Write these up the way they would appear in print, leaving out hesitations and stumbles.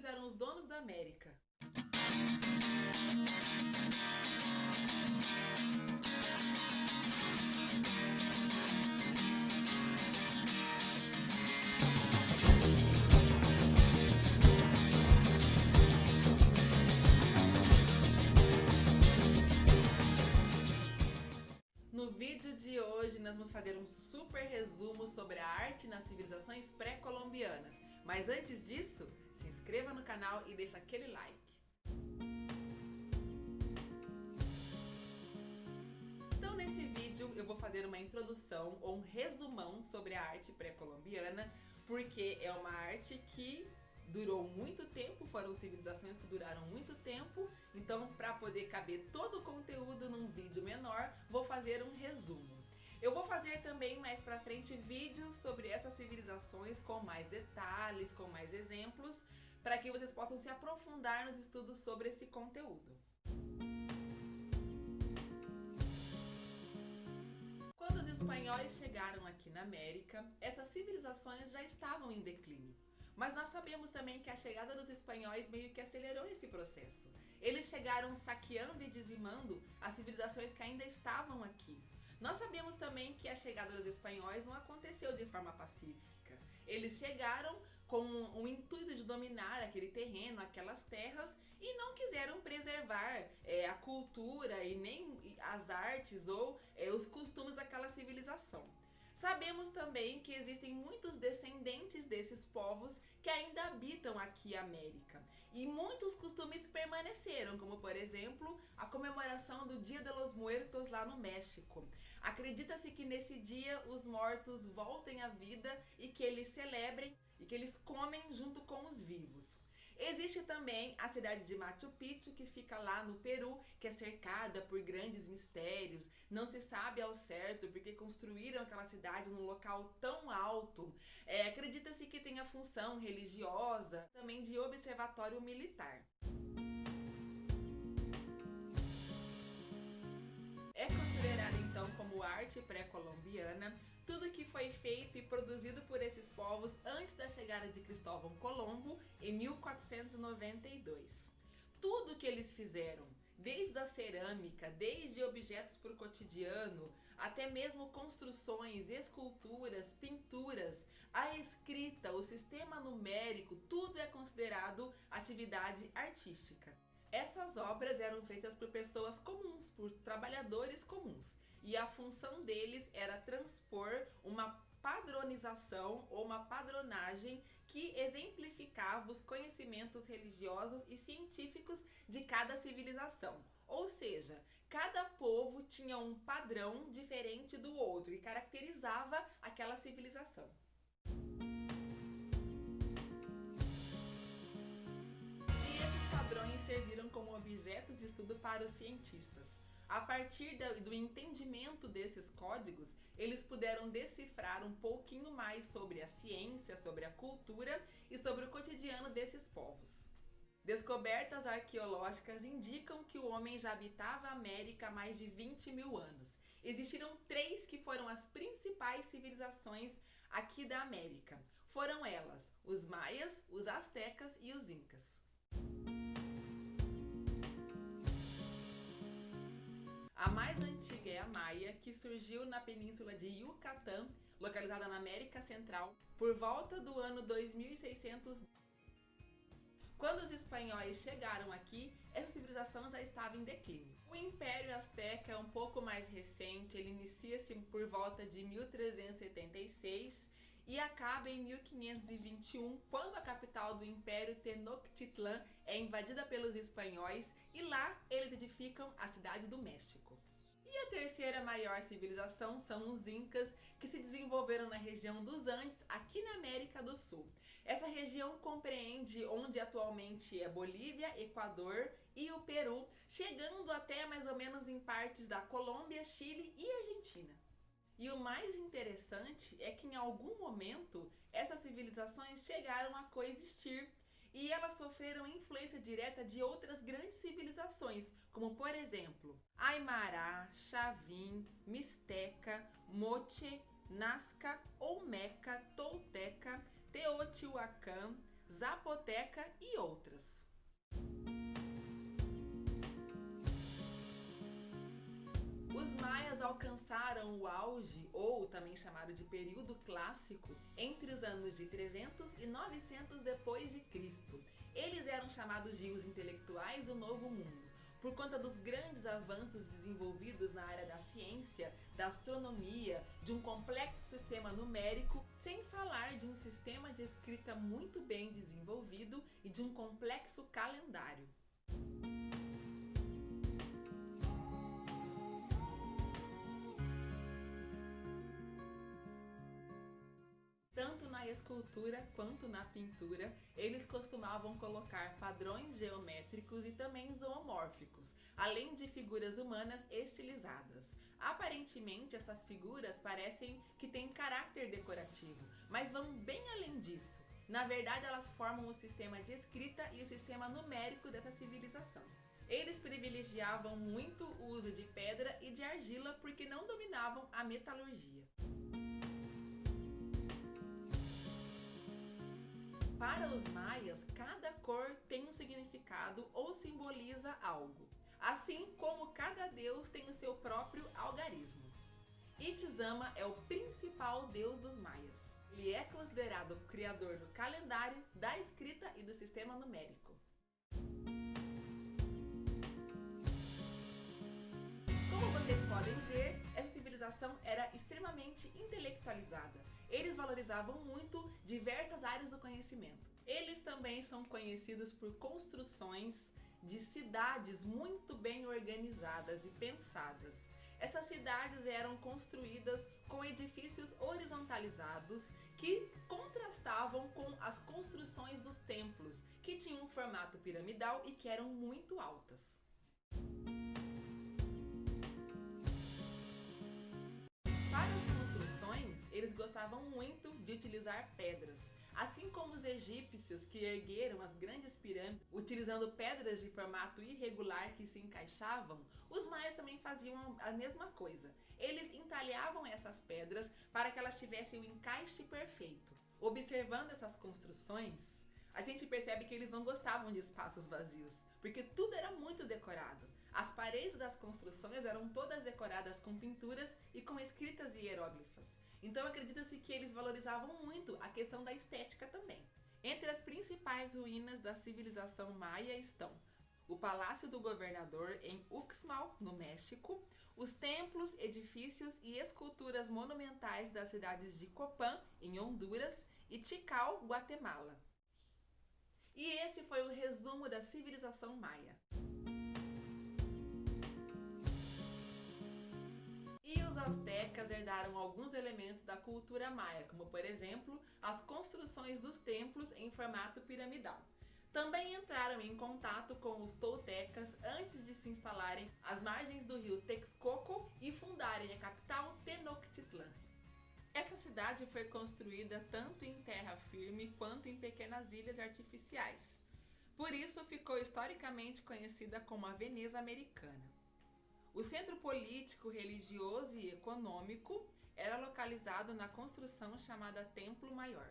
incas eram os donos da América. No vídeo de hoje nós vamos fazer um super resumo sobre a arte nas civilizações pré-colombianas. Mas antes disso, se inscreva no canal e deixa aquele like. Então nesse vídeo eu vou fazer uma introdução ou um resumão sobre a arte pré-colombiana, porque é uma arte que durou muito tempo, foram civilizações que duraram muito tempo, então para poder caber todo o conteúdo num vídeo menor, vou fazer um resumo. Eu vou fazer também mais pra frente vídeos sobre essas civilizações com mais detalhes, com mais exemplos, para que vocês possam se aprofundar nos estudos sobre esse conteúdo. Quando os espanhóis chegaram aqui na América, essas civilizações já estavam em declínio. Mas nós sabemos também que a chegada dos espanhóis meio que acelerou esse processo. Eles chegaram saqueando e dizimando as civilizações que ainda estavam aqui. Nós sabemos também que a chegada dos espanhóis não aconteceu de forma pacífica. Eles chegaram com o intuito de dominar aquele terreno, aquelas terras, e não quiseram preservar a cultura e nem as artes ou os costumes daquela civilização. Sabemos também que existem muitos descendentes desses povos que ainda habitam aqui a América. E muitos costumes permaneceram, como por exemplo, a comemoração do Dia de los Muertos lá no México. Acredita-se que nesse dia os mortos voltem à vida e que eles celebrem e que eles comem junto com os vivos. Existe também a cidade de Machu Picchu, que fica lá no Peru, que é cercada por grandes mistérios. Não se sabe ao certo porque construíram aquela cidade num local tão alto. Acredita-se que tem a função religiosa, também de observatório militar. É considerada então como arte pré-colombiana tudo que foi feito e produzido por esses povos antes da chegada de Cristóvão Colombo em 1492. Tudo que eles fizeram, desde a cerâmica, desde objetos para o cotidiano, até mesmo construções, esculturas, pinturas, a escrita, o sistema numérico, tudo é considerado atividade artística. Essas obras eram feitas por pessoas comuns, por trabalhadores comuns, e a função deles era transpor uma padronização ou uma padronagem que exemplificava os conhecimentos religiosos e científicos de cada civilização. Ou seja, cada povo tinha um padrão diferente do outro e caracterizava aquela civilização. Padrões serviram como objeto de estudo para os cientistas. A partir do entendimento desses códigos, eles puderam decifrar um pouquinho mais sobre a ciência, sobre a cultura e sobre o cotidiano desses povos. Descobertas arqueológicas indicam que o homem já habitava a América há mais de 20 mil anos. Existiram 3 que foram as principais civilizações aqui da América. Foram elas os maias, os astecas e os incas. A mais antiga é a Maia, que surgiu na península de Yucatán, localizada na América Central, por volta do ano 2600. Quando os espanhóis chegaram aqui, essa civilização já estava em declínio. O Império Azteca é um pouco mais recente, ele inicia-se por volta de 1376 e acaba em 1521, quando a capital do Império, Tenochtitlan, é invadida pelos espanhóis e lá eles edificam a cidade do México. E a terceira maior civilização são os Incas, que se desenvolveram na região dos Andes, aqui na América do Sul. Essa região compreende onde atualmente é Bolívia, Equador e o Peru, chegando até mais ou menos em partes da Colômbia, Chile e Argentina. E o mais interessante é que em algum momento essas civilizações chegaram a coexistir e elas sofreram influência direta de outras grandes civilizações, como por exemplo Aymara, Chavin, Mixteca, Moche, Nazca, Olmeca, Tolteca, Teotihuacan, zapoteca e outras. Os maias alcançaram o auge, ou também chamado de período clássico, entre os anos de 300 e 900 depois de Cristo. Eles eram chamados de os intelectuais do Novo Mundo, por conta dos grandes avanços desenvolvidos na área da ciência, da astronomia, de um complexo sistema numérico, sem falar de um sistema de escrita muito bem desenvolvido e de um complexo calendário. Tanto na escultura quanto na pintura, eles costumavam colocar padrões geométricos e também zoomórficos, além de figuras humanas estilizadas. Aparentemente, essas figuras parecem que têm caráter decorativo, mas vão bem além disso. Na verdade, elas formam o sistema de escrita e o sistema numérico dessa civilização. Eles privilegiavam muito o uso de pedra e de argila porque não dominavam a metalurgia. Para os maias, cada cor tem um significado ou simboliza algo, assim como cada deus tem o seu próprio algarismo. Itzama é o principal deus dos maias. Ele é considerado o criador do calendário, da escrita e do sistema numérico. Como vocês podem ver, essa civilização era extremamente intelectualizada. Eles valorizavam muito diversas áreas do conhecimento. Eles também são conhecidos por construções de cidades muito bem organizadas e pensadas. Essas cidades eram construídas com edifícios horizontalizados que contrastavam com as construções dos templos, que tinham um formato piramidal e que eram muito altas. Para as construções, eles gostavam muito de utilizar pedras. Assim como os egípcios que ergueram as grandes pirâmides utilizando pedras de formato irregular que se encaixavam, os maias também faziam a mesma coisa. Eles entalhavam essas pedras para que elas tivessem um encaixe perfeito. Observando essas construções, a gente percebe que eles não gostavam de espaços vazios, porque tudo era muito decorado. As paredes das construções eram todas decoradas com pinturas e com escritas hieróglifas. Então acredita-se que eles valorizavam muito a questão da estética também. Entre as principais ruínas da civilização maia estão o Palácio do Governador em Uxmal, no México, os templos, edifícios e esculturas monumentais das cidades de Copán, em Honduras, e Tikal, Guatemala. E esse foi o resumo da civilização maia. E os astecas herdaram alguns elementos da cultura maia, como por exemplo, as construções dos templos em formato piramidal. Também entraram em contato com os toltecas antes de se instalarem às margens do rio Texcoco e fundarem a capital Tenochtitlán. Essa cidade foi construída tanto em terra firme quanto em pequenas ilhas artificiais. Por isso ficou historicamente conhecida como a Veneza Americana. O centro político, religioso e econômico era localizado na construção chamada Templo Maior.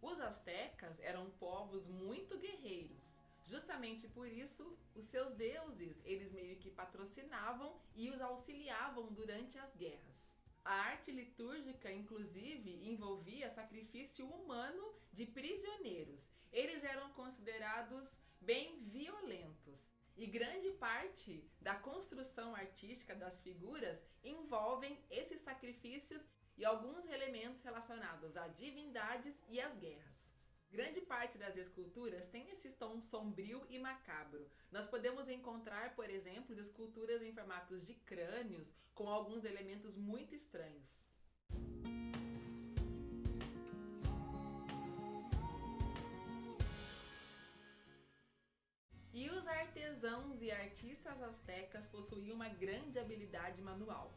Os astecas eram povos muito guerreiros. Justamente por isso, os seus deuses, eles meio que patrocinavam e os auxiliavam durante as guerras. A arte litúrgica, inclusive, envolvia sacrifício humano de prisioneiros. Eles eram considerados bem violentos. E grande parte da construção artística das figuras envolvem esses sacrifícios e alguns elementos relacionados a divindades e às guerras. Grande parte das esculturas tem esse tom sombrio e macabro. Nós podemos encontrar, por exemplo, esculturas em formatos de crânios com alguns elementos muito estranhos. E os artesãos e artistas astecas possuíam uma grande habilidade manual.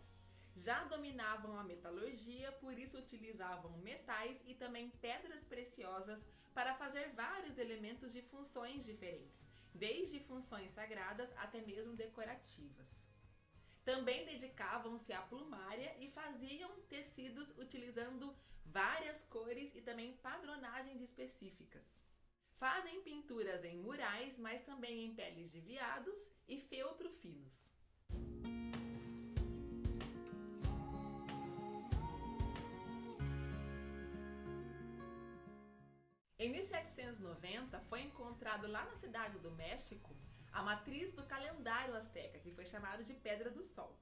Já dominavam a metalurgia, por isso utilizavam metais e também pedras preciosas para fazer vários elementos de funções diferentes, desde funções sagradas até mesmo decorativas. Também dedicavam-se à plumária e faziam tecidos utilizando várias cores e também padronagens específicas. Fazem pinturas em murais, mas também em peles de veados e feltro finos. Em 1790, foi encontrado lá na cidade do México a matriz do calendário asteca, que foi chamado de Pedra do Sol.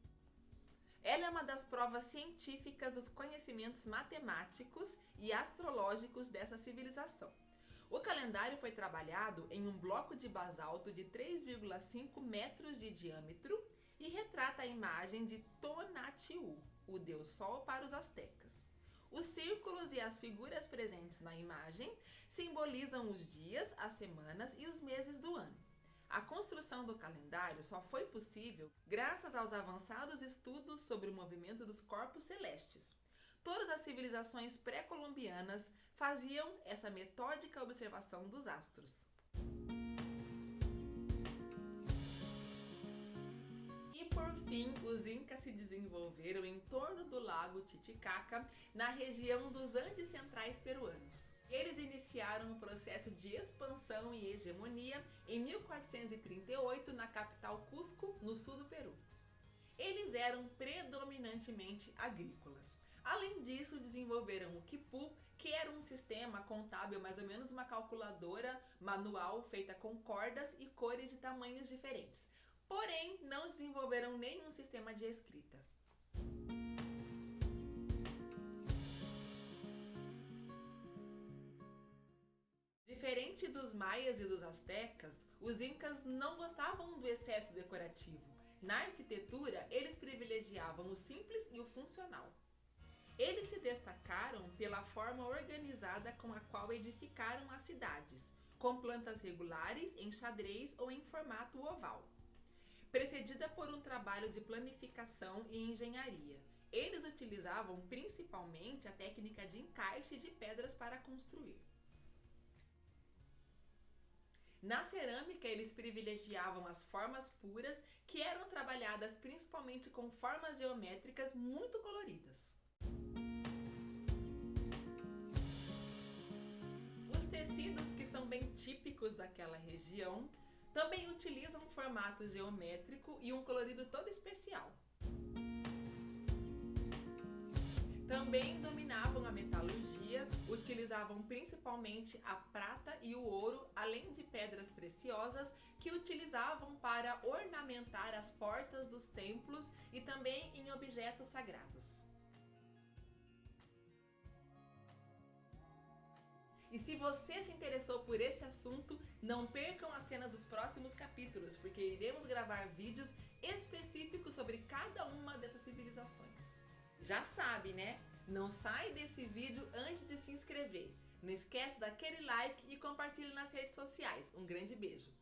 Ela é uma das provas científicas dos conhecimentos matemáticos e astrológicos dessa civilização. O calendário foi trabalhado em um bloco de basalto de 3,5 metros de diâmetro e retrata a imagem de Tonatiuh, o deus Sol para os astecas. Os círculos e as figuras presentes na imagem simbolizam os dias, as semanas e os meses do ano. A construção do calendário só foi possível graças aos avançados estudos sobre o movimento dos corpos celestes. Todas as civilizações pré-colombianas faziam essa metódica observação dos astros. E por fim, os incas se desenvolveram em torno do lago Titicaca, na região dos Andes centrais peruanos. Eles iniciaram o processo de expansão e hegemonia em 1438 na capital Cusco, no sul do Peru. Eles eram predominantemente agrícolas. Além disso, desenvolveram o quipu, que era um sistema contábil, mais ou menos uma calculadora manual feita com cordas e cores de tamanhos diferentes. Porém, não desenvolveram nenhum sistema de escrita. Diferente dos maias e dos astecas, os incas não gostavam do excesso decorativo. Na arquitetura, eles privilegiavam o simples e o funcional. Eles se destacaram pela forma organizada com a qual edificaram as cidades, com plantas regulares, em xadrez ou em formato oval, precedida por um trabalho de planificação e engenharia. Eles utilizavam principalmente a técnica de encaixe de pedras para construir. Na cerâmica, eles privilegiavam as formas puras, que eram trabalhadas principalmente com formas geométricas muito coloridas. Os tecidos, que são bem típicos daquela região, também utilizam um formato geométrico e um colorido todo especial. Também dominavam a metalurgia, utilizavam principalmente a prata e o ouro, além de pedras preciosas que utilizavam para ornamentar as portas dos templos e também em objetos sagrados. E se você se interessou por esse assunto, não percam as cenas dos próximos capítulos, porque iremos gravar vídeos específicos sobre cada uma dessas civilizações. Já sabe, né? Não sai desse vídeo antes de se inscrever. Não esquece daquele like e compartilhe nas redes sociais. Um grande beijo!